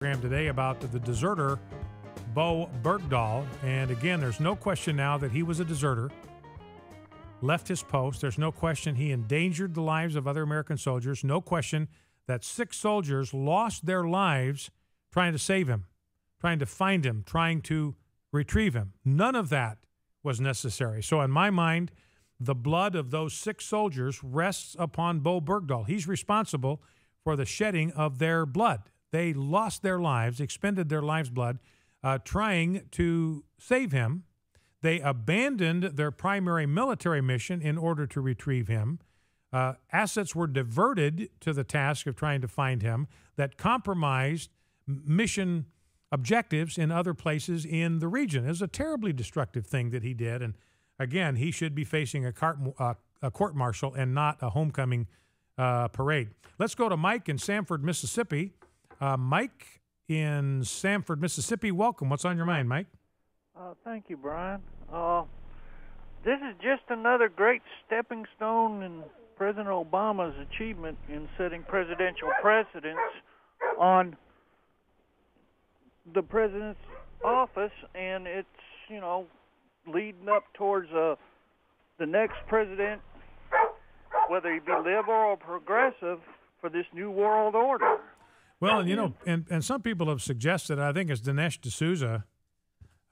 program today about the deserter, Bowe Bergdahl. And again, there's no question now that he was a deserter, left his post. There's no question he endangered the lives of other American soldiers. No question that 6 soldiers lost their lives trying to save him, trying to find him, trying to retrieve him. None of that was necessary. So in my mind, the blood of those 6 soldiers rests upon Bowe Bergdahl. He's responsible for the shedding of their blood. They lost their lives, expended their lives' blood, trying to save him. They abandoned their primary military mission in order to retrieve him. Assets were diverted to the task of trying to find him that compromised mission objectives in other places in the region. It was a terribly destructive thing that he did. And again, he should be facing a court-martial and not a homecoming parade. Let's go to Mike in Sanford, Mississippi. Mike in Sanford, Mississippi, welcome. What's on your mind, Mike? Thank you, Brian. This is just another great stepping stone in President Obama's achievement in setting presidential precedents on the president's office, and it's, leading up towards the next president, whether he be liberal or progressive, for this new world order. Well, and and some people have suggested, I think it's Dinesh D'Souza,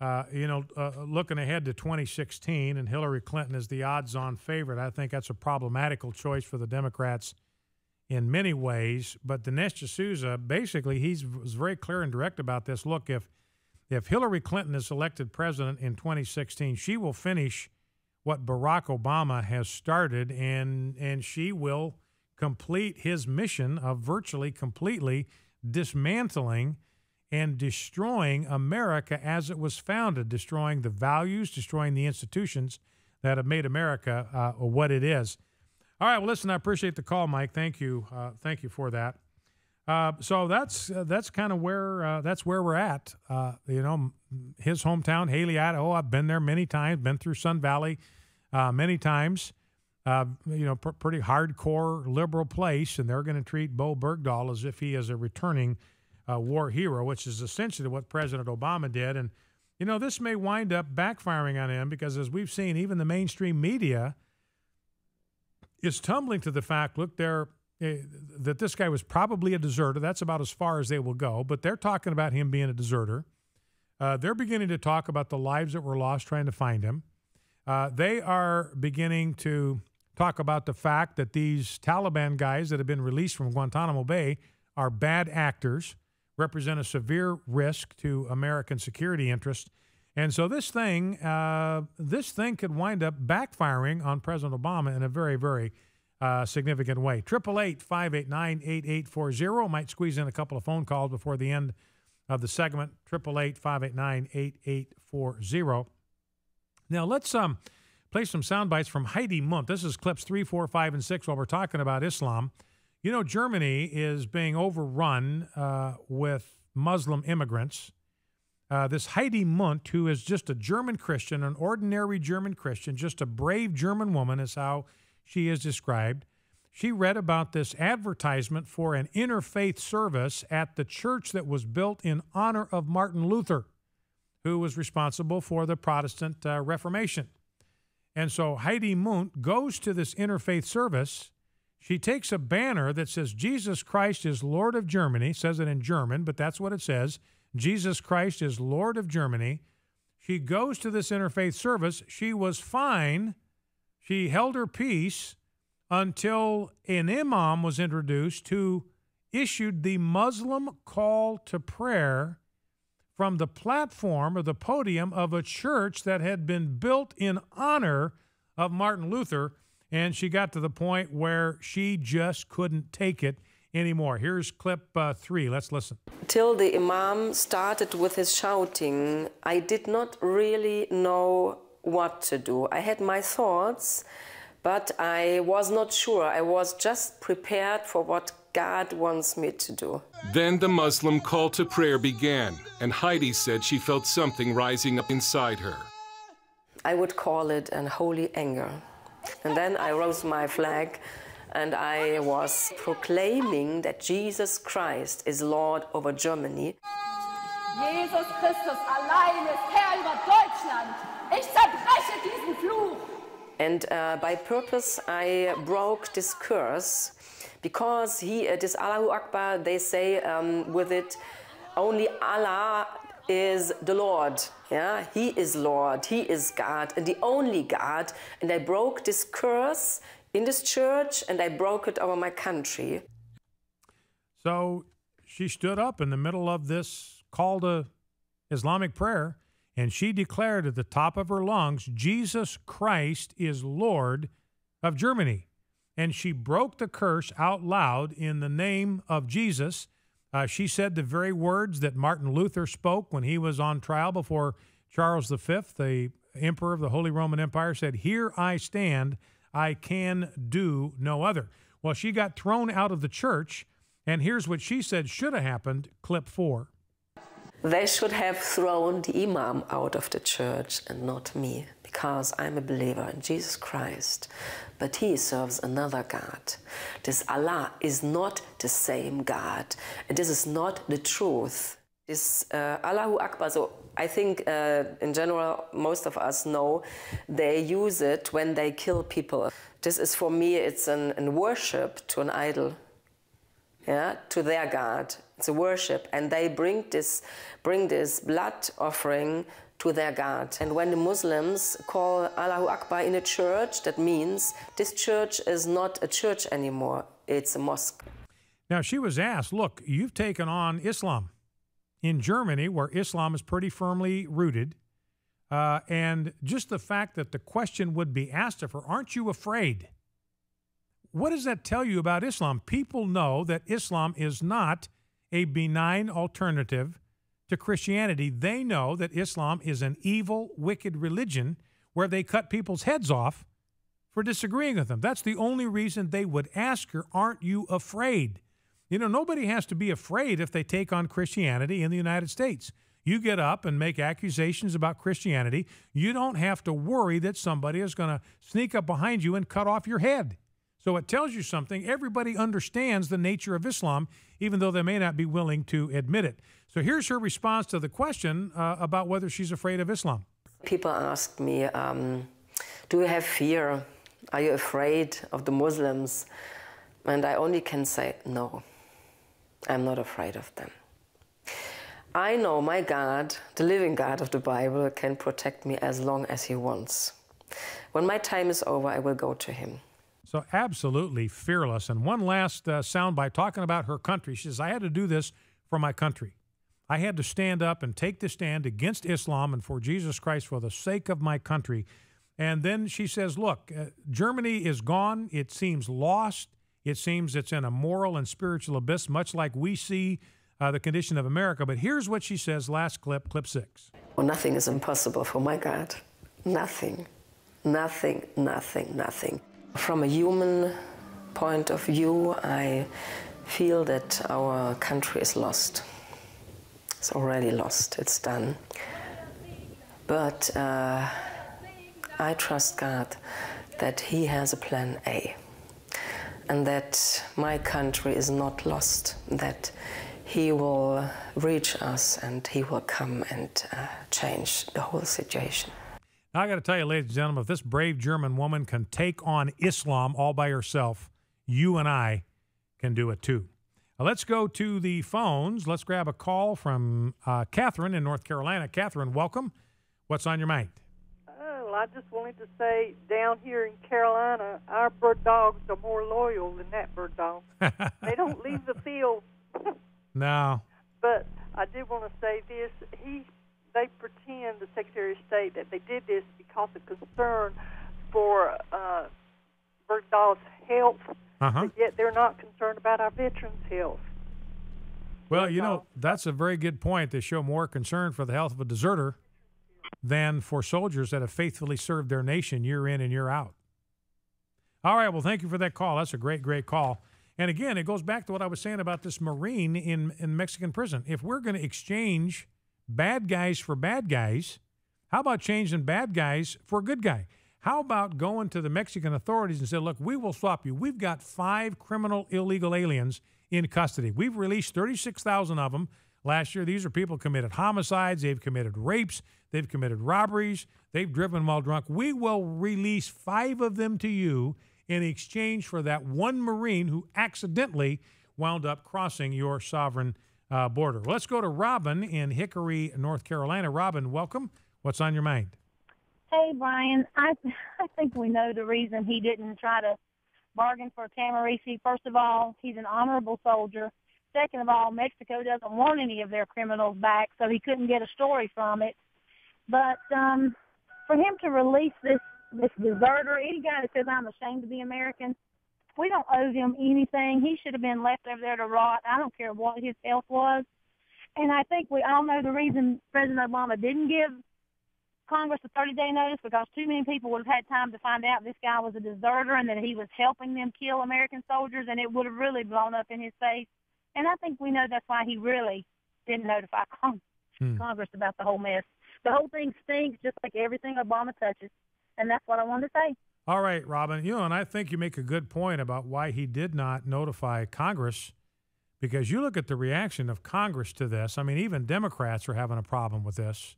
looking ahead to 2016, and Hillary Clinton is the odds-on favorite. I think that's a problematical choice for the Democrats in many ways. But Dinesh D'Souza, basically, was very clear and direct about this. Look, if Hillary Clinton is elected president in 2016, she will finish what Barack Obama has started, and she will complete his mission of virtually completely dismantling and destroying America as it was founded, destroying the values, destroying the institutions that have made America what it is. All right, well, listen, I appreciate the call, Mike. Thank you for that. So that's kind of where we're at. His hometown, Haley, Idaho. I've been there many times. Been through Sun Valley many times. Pretty hardcore liberal place, and they're going to treat Bowe Bergdahl as if he is a returning war hero, which is essentially what President Obama did. And this may wind up backfiring on him because, as we've seen, even the mainstream media is tumbling to the fact, look, that this guy was probably a deserter. That's about as far as they will go. But they're talking about him being a deserter. They're beginning to talk about the lives that were lost trying to find him. They are beginning to talk about the fact that these Taliban guys that have been released from Guantanamo Bay are bad actors, represent a severe risk to American security interests. And so this thing could wind up backfiring on President Obama in a very, very significant way. 888-589-8840. Might squeeze in a couple of phone calls before the end of the segment. 888-589-8840. Now let's play some sound bites from Heidi Munt. This is clips 3, 4, 5, and 6 while we're talking about Islam. Germany is being overrun with Muslim immigrants. This Heidi Munt, who is just a German Christian, an ordinary German Christian, just a brave German woman is how she is described. She read about this advertisement for an interfaith service at the church that was built in honor of Martin Luther, who was responsible for the Protestant Reformation. And so Heidi Munt goes to this interfaith service. She takes a banner that says, Jesus Christ is Lord of Germany, says it in German, but that's what it says. Jesus Christ is Lord of Germany. She goes to this interfaith service. She was fine. She held her peace until an imam was introduced who issued the Muslim call to prayer from the platform or the podium of a church that had been built in honor of Martin Luther. And she got to the point where she just couldn't take it anymore. Here's clip 3. Let's listen. Till the imam started with his shouting, I did not really know what to do. I had my thoughts, but I was not sure. I was just prepared for what God wants me to do. Then the Muslim call to prayer began, and Heidi said she felt something rising up inside her. I would call it an holy anger. And then I rose my flag and I was proclaiming that Jesus Christ is Lord over Germany. Jesus Christus allein ist Herr über Deutschland. Ich zerbreche diesen Fluch. And by purpose I broke this curse, because this Allahu Akbar, they say with it, only Allah is the Lord. Yeah, He is Lord, He is God, and the only God. And I broke this curse in this church, and I broke it over my country. So she stood up in the middle of this call to Islamic prayer, and she declared at the top of her lungs, Jesus Christ is Lord of Germany. And she broke the curse out loud in the name of Jesus. She said the very words that Martin Luther spoke when he was on trial before Charles V, the emperor of the Holy Roman Empire, said, "Here I stand, I can do no other." Well, she got thrown out of the church, and here's what she said should have happened, clip 4. They should have thrown the imam out of the church and not me, because I'm a believer in Jesus Christ. But he serves another God. This Allah is not the same God, and this is not the truth. This Allahu Akbar, so I think in general most of us know they use it when they kill people. This is, for me, it's an worship to an idol. Yeah, to their God. It's a worship, and they bring this blood offering to their God. And when the Muslims call Allahu Akbar in a church, that means this church is not a church anymore, it's a mosque. Now, she was asked, look, you've taken on Islam in Germany, where Islam is pretty firmly rooted, and just the fact that the question would be asked of her, aren't you afraid? What does that tell you about Islam? People know that Islam is not a benign alternative to Christianity. They know that Islam is an evil, wicked religion where they cut people's heads off for disagreeing with them. That's the only reason they would ask her, aren't you afraid? You know, nobody has to be afraid if they take on Christianity in the United States. You get up and make accusations about Christianity. You don't have to worry that somebody is going to sneak up behind you and cut off your head. So it tells you something. Everybody understands the nature of Islam, even though they may not be willing to admit it. So here's her response to the question about whether she's afraid of Islam. People ask me, do you have fear? Are you afraid of the Muslims? And I only can say, no, I'm not afraid of them. I know my God, the living God of the Bible, can protect me as long as He wants. When my time is over, I will go to Him. So absolutely fearless. And one last soundbite talking about her country. She says, I had to do this for my country. I had to stand up and take the stand against Islam and for Jesus Christ for the sake of my country. And then she says, look, Germany is gone. It seems lost. It seems it's in a moral and spiritual abyss, much like we see the condition of America. But here's what she says, last clip, clip 6. Well, nothing is impossible for my God. Nothing, nothing, nothing, nothing. From a human point of view, I feel that our country is lost. It's already lost. It's done. But I trust God that He has a plan A, and that my country is not lost, that He will reach us and He will come and change the whole situation. Now, I got to tell you, ladies and gentlemen, if this brave German woman can take on Islam all by herself, you and I can do it too. Now, let's go to the phones. Let's grab a call from Catherine in North Carolina. Catherine, welcome. What's on your mind? Oh, I just wanted to say, down here in Carolina, our bird dogs are more loyal than that bird dog. They don't leave the field. No. But I did want to say this. They pretend, the Secretary of State, that they did this because of concern for bird dogs' health, but yet they're not concerned about our veterans' health. Well, you know, that's a very good point. They show more concern for the health of a deserter than for soldiers that have faithfully served their nation year in and year out. All right, well, thank you for that call. That's a great, great call. And again, it goes back to what I was saying about this Marine in Mexican prison. If we're going to exchange bad guys for bad guys, how about changing bad guys for a good guy? How about going to the Mexican authorities and say, look, we will swap you. We've got 5 criminal illegal aliens in custody. We've released 36,000 of them last year. These are people who committed homicides. They've committed rapes. They've committed robberies. They've driven while drunk. We will release 5 of them to you in exchange for that one Marine who accidentally wound up crossing your sovereign border. Well, let's go to Robin in Hickory, North Carolina. Robin, welcome. What's on your mind? Hey, Brian, I think we know the reason he didn't try to bargain for Camarisi. First of all, he's an honorable soldier. Second of all, Mexico doesn't want any of their criminals back, so he couldn't get a story from it. But for him to release this deserter, any guy that says, I'm ashamed to be American, we don't owe him anything. He should have been left over there to rot. I don't care what his health was. And I think we all know the reason President Obama didn't give Congress a 30-day notice, because too many people would have had time to find out this guy was a deserter and that he was helping them kill American soldiers, and it would have really blown up in his face. And I think we know that's why he really didn't notify Congress about the whole mess. The whole thing stinks, just like everything Obama touches, and that's what I wanted to say. All right, Robin. And I think you make a good point about why he did not notify Congress, because you look at the reaction of Congress to this. I mean, even Democrats are having a problem with this.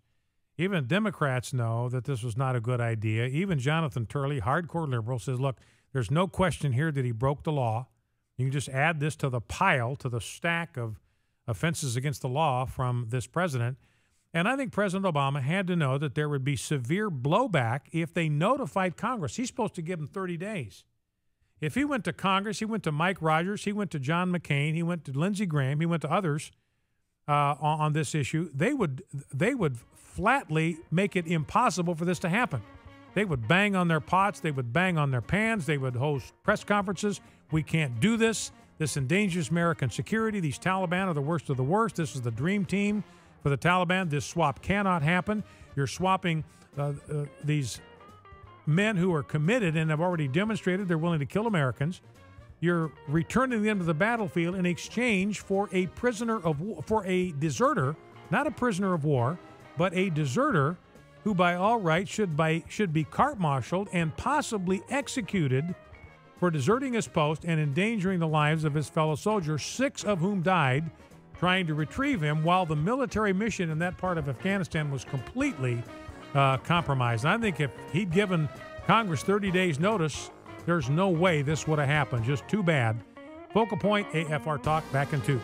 Even Democrats know that this was not a good idea. Even Jonathan Turley, hardcore liberal, says, look, there's no question here that he broke the law. You can just add this to the pile, to the stack of offenses against the law from this president. And I think President Obama had to know that there would be severe blowback if they notified Congress. He's supposed to give them 30 days. If he went to Congress, he went to Mike Rogers, he went to John McCain, he went to Lindsey Graham, he went to others on this issue, they would flatly make it impossible for this to happen. They would bang on their pots, they would bang on their pans, they would host press conferences. We can't do this. This endangers American security. These Taliban are the worst of the worst. This is the dream team for the Taliban. This swap cannot happen. You're swapping these men who are committed and have already demonstrated they're willing to kill Americans. You're returning them to the battlefield in exchange for a prisoner of war, for a deserter, not a prisoner of war, but a deserter who by all rights should be court-martialed and possibly executed for deserting his post and endangering the lives of his fellow soldiers, 6 of whom died trying to retrieve him, while the military mission in that part of Afghanistan was completely compromised. And I think if he'd given Congress 30 days notice, there's no way this would have happened. Just too bad. Focal Point, AFR Talk, back in 2.